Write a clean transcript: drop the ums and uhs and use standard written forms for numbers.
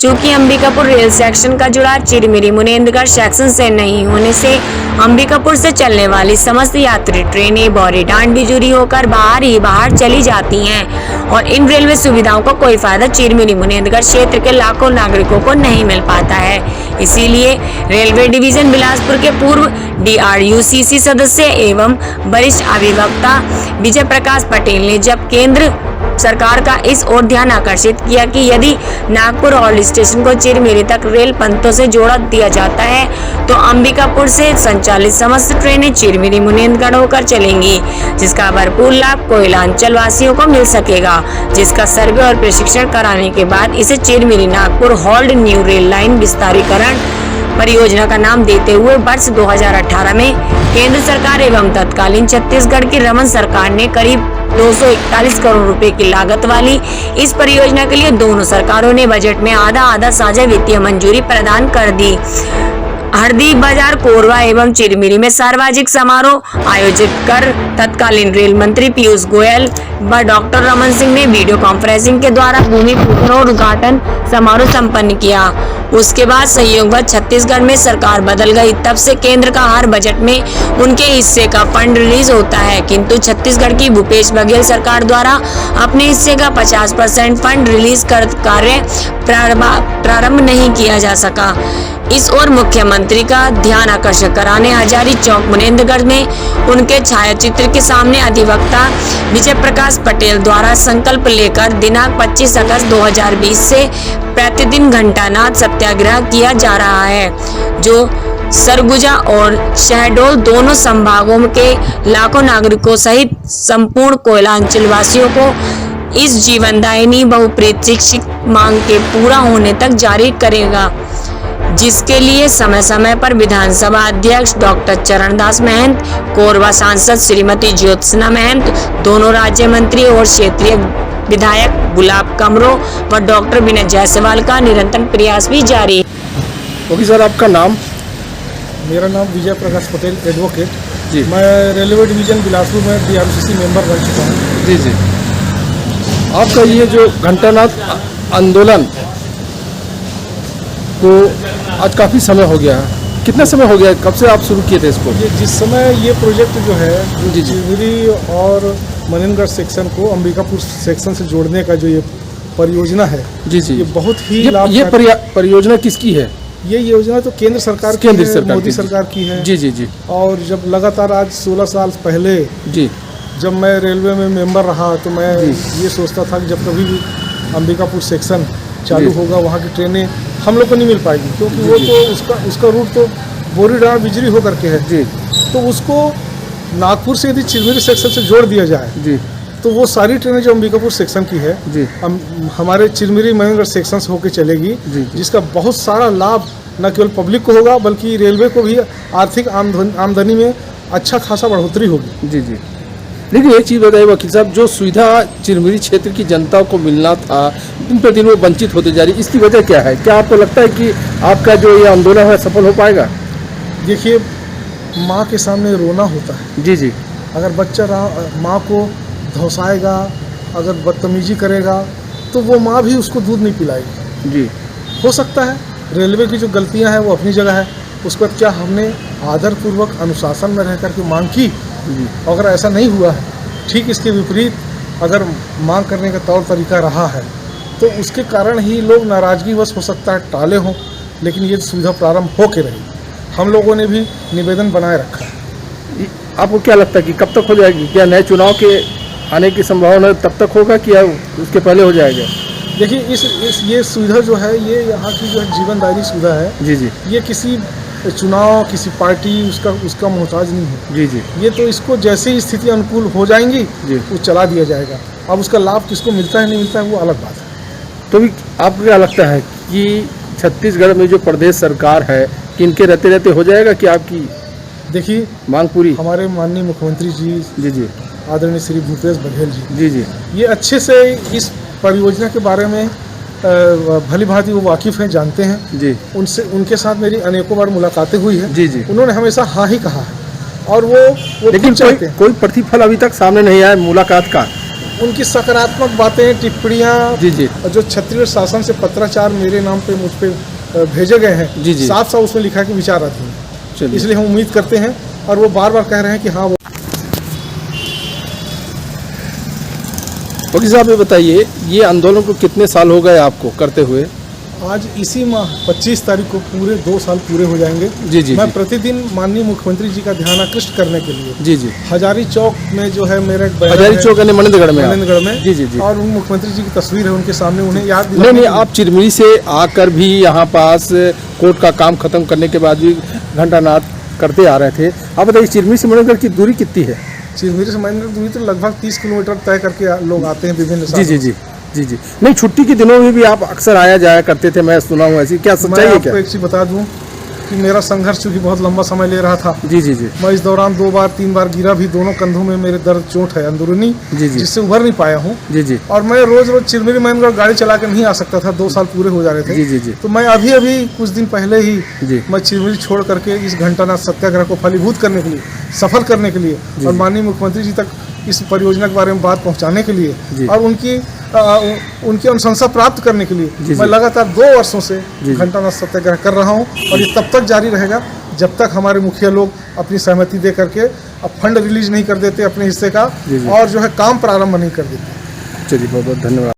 चूंकि Ambikapur rail section का जुड़ाव चिरमिरी मुनेंद्रगढ़ सेक्शन से नहीं होने से अंबिकापुर से चलने वाली समस्त यात्री ट्रेनें बौरीडांड बिजुरी होकर बाहर चली जाती हैं और इन रेलवे सुविधाओं का कोई फायदा चिरमिरी मुनेंद्रगढ़ क्षेत्र के लाखों नागरिकों को नहीं मिल पाता है। इसीलिए रेलवे डिवीजन बिलासपुर के पूर्व DRUCC सदस्य एवं वरिष्ठ अभिवक्ता विजय प्रकाश पटेल ने जब केंद्र सरकार का इस ओर ध्यान आकर्षित किया कि यदि नागपुर हॉल्ट स्टेशन को चिरमिरी तक रेल पंक्तों से जोड़ दिया जाता है तो अंबिकापुर से संचालित समस्त ट्रेनें चिरमिरी मुनेंद्रगढ़ होकर चलेंगी, जिसका भरपूर लाभ कोयलांचल वासियों को मिल सकेगा। जिसका सर्वे और प्रशिक्षण कराने के बाद इसे Chirmiri Nagpur halt new rail line विस्तारीकरण परियोजना का नाम देते हुए वर्ष 2018 में केंद्र सरकार एवं तत्कालीन छत्तीसगढ़ की रमन सरकार ने करीब 241 करोड़ रुपए की लागत वाली इस परियोजना के लिए दोनों सरकारों ने बजट में आधा साझा वित्तीय मंजूरी प्रदान कर दी। हरदीप बाजार कोरबा एवं चिरमिरी में सार्वजनिक समारोह आयोजित कर तत्कालीन रेल मंत्री पीयूष गोयल व डॉक्टर रमन सिंह ने वीडियो कॉन्फ्रेंसिंग के द्वारा भूमि पूजन और उद्घाटन समारोह संपन्न किया। उसके बाद संयोगवश छत्तीसगढ़ में सरकार बदल गई, तब से केंद्र का हर बजट में उनके हिस्से का फंड रिलीज होता है, किंतु छत्तीसगढ़ की भूपेश बघेल सरकार द्वारा अपने हिस्से का 50% फंड रिलीज कर कार्य प्रारंभ नहीं किया जा सका। इस ओर मुख्यमंत्री का ध्यान आकर्षित कराने हजारी चौक मुनेंद्रगढ़ में उनके छायाचित्र के सामने अधिवक्ता विजय प्रकाश पटेल द्वारा संकल्प लेकर दिनांक 25 अगस्त 2020 से प्रतिदिन घंटानाद सत्याग्रह किया जा रहा है, जो सरगुजा और शहडोल दोनों संभागों के लाखों नागरिकों सहित संपूर्ण कोयलांचल वासियों को इस जीवनदायिनी बहुप्रतीक्षित मांग के पूरा होने तक जारी करेगा, जिसके लिए समय समय पर विधानसभा अध्यक्ष डॉक्टर चरणदास महंत, कोरबा सांसद श्रीमती ज्योत्सना महंत, दोनों राज्य मंत्री और क्षेत्रीय विधायक गुलाब कमरो व डॉक्टर विनय जायसवाल का निरंतर प्रयास भी जारी है। ओके सर, आपका नाम? मेरा नाम विजय प्रकाश पटेल, एडवोकेट जी। मैं रेलवे डिवीजन बिलासपुर में DRUCC मेंबर रह चुका हूँ। जी जी। आपका ये जो घंटानाद आंदोलन को आज काफ़ी समय हो गया है, कितना समय हो गया, कब से आप शुरू किए थे इसको? ये जिस समय ये प्रोजेक्ट जो है जी जी। चिरमिरी और मुनेंद्रगढ़ सेक्शन को अंबिकापुर सेक्शन से जोड़ने का जो ये परियोजना है, जी जी, ये बहुत ही ये परियोजना किसकी है? ये योजना तो केंद्र सरकार की है, मोदी सरकार की है। जी जी जी। और जब लगातार आज 16 साल पहले जी, जब मैं रेलवे में मेंबर रहा तो मैं ये सोचता था कि जब कभी भी अंबिकापुर सेक्शन चालू होगा वहाँ की ट्रेनें हम लोग को नहीं मिल पाएगी, क्योंकि वो तो उसका रूट तो बौरीडांड बिजरी होकर के है जी। तो उसको नागपुर से यदि चिरमिरी सेक्शन से जोड़ दिया जाए जी तो वो सारी ट्रेनें जो अंबिकापुर सेक्शन की है जी हमारे चिरमिरी मुनेंद्रगढ़ सेक्शन से होकर चलेगी, जी। जिसका बहुत सारा लाभ न केवल पब्लिक को होगा बल्कि रेलवे को भी आर्थिक आमदनी में अच्छा खासा बढ़ोतरी होगी। जी जी। लेकिन एक चीज़ बताइए वकील साहब, जो सुविधा चिरमिरी क्षेत्र की जनता को मिलना था दिन प्रतिदिन वो वंचित होते जा रही, इसकी वजह क्या है? क्या आपको लगता है कि आपका जो ये आंदोलन है सफल हो पाएगा? देखिए, माँ के सामने रोना होता है। जी जी। अगर बच्चा माँ को धौंसाएगा, अगर बदतमीजी करेगा तो वो माँ भी उसको दूध नहीं पिलाएगी। जी। हो सकता है रेलवे की जो गलतियाँ हैं वो अपनी जगह है, उसके बाद क्या हमने आदरपूर्वक अनुशासन में रह करके मांग की, अगर ऐसा नहीं हुआ है, ठीक इसके विपरीत अगर मांग करने का तौर तरीका रहा है तो उसके कारण ही लोग नाराज़गीवश हो सकता है टाले हों, लेकिन ये सुविधा प्रारंभ हो के रही। हम लोगों ने भी निवेदन बनाए रखा है। आपको क्या लगता है कि कब तक हो जाएगी? क्या नए चुनाव के आने की संभावना तब तक होगा कि उसके पहले हो जाएगा? देखिए, ये सुविधा जो है ये यहाँ की जो है जीवनदायी सुविधा है। जी जी। ये किसी चुनाव, किसी पार्टी उसका मोहताज नहीं है। जी जी। ये तो इसको जैसे ही स्थिति अनुकूल हो जाएंगी जी वो चला दिया जाएगा। अब उसका लाभ किसको मिलता है नहीं मिलता है वो अलग बात है। तो भी आपको क्या लगता है कि छत्तीसगढ़ में जो प्रदेश सरकार है कि इनके रहते रहते हो जाएगा कि आपकी देखिए मांग पूरी? हमारे माननीय मुख्यमंत्री जी जी आदरणीय श्री भूपेश बघेल जी जी जी ये अच्छे से इस परियोजना के बारे में भली भांति वो वाकिफ़ हैं, जानते हैं जी। उनके साथ मेरी अनेकों बार मुलाकातें हुई है। जी जी। उन्होंने हमेशा हाँ ही कहा है और वो लेकिन कोई प्रतिफल अभी तक सामने नहीं आया मुलाकात का। उनकी सकारात्मक बातें, टिप्पणियाँ, जी जी जो छत्तीसगढ़ शासन से पत्राचार मेरे नाम पे मुझ पे भेजे गए हैं, जी, जी। साफ साफ उसमें लिखा कि विचाराधीन है। चलिए। इसलिए हम उम्मीद करते हैं और वो बार बार कह रहे हैं कि हाँ वो वकील साहब ये बताइए, ये आंदोलन को कितने साल हो गए आपको करते हुए? आज इसी माह 25 तारीख को पूरे 2 साल पूरे हो जाएंगे। जी जी मैं जी प्रतिदिन माननीय मुख्यमंत्री जी का ध्यान आकृष्ट करने के लिए जी जी हजारी चौक में जो है मेरा एक बैनर हजारी है, चौक यानी मनेंद्रगढ़ में आप? मनेंद्रगढ़ में, जी जी जी। और उन मुख्यमंत्री जी की तस्वीर है उनके सामने, उन्हें याद नहीं दिलाने नहीं, के लिए- आप चिरमिरी से आकर भी यहाँ पास कोर्ट का काम खत्म करने के बाद भी घंटानाद करते आ रहे थे। आप बताइए, चिरमिरी से मनेंद्रगढ़ की दूरी कितनी है? चिरमिरी से मनेंद्रगढ़ दूरी तो लगभग 30 किलोमीटर तय करके लोग आते हैं विभिन्न जी जी जी जी जी। नहीं, छुट्टी के दिनों में भी आप अक्सर आया जाया करते थे, मैं सुना हूँ। ऐसी क्या मैं सच्चाई है आपको क्या? एक चीज़ बता दूं कि मेरा संघर्ष चूंकि बहुत लंबा समय ले रहा था, जी जी जी मैं इस दौरान 2 बार 3 बार गिरा भी, दोनों कंधों में मेरे दर्द चोट है अंदरूनी, जी जी जिससे उभर नहीं पाया हूँ। जी जी और मैं रोज रोज चिरमिरी मनेंद्रगढ़ गाड़ी चला के नहीं आ सकता था, 2 साल पूरे हो जा रहे थे। जी जी जी तो मैं अभी अभी कुछ दिन पहले ही जी मैं चिरमिरी छोड़ करके इस घंटानाद सत्याग्रह को फलीभूत करने के लिए, सफल करने के लिए जी, और जी। माननीय मुख्यमंत्री जी तक इस परियोजना के बारे में बात पहुंचाने के लिए जी। और उनकी अनुशंसा प्राप्त करने के लिए जी, मैं जी। लगातार 2 वर्षों से जी। घंटानाद सत्याग्रह कर रहा हूं और ये तब तक जारी रहेगा जब तक हमारे मुखिया लोग अपनी सहमति दे करके अब फंड रिलीज नहीं कर देते अपने हिस्से का, जी, जी। और जो है काम प्रारंभ नहीं कर देते। चलिए, बहुत बहुत धन्यवाद।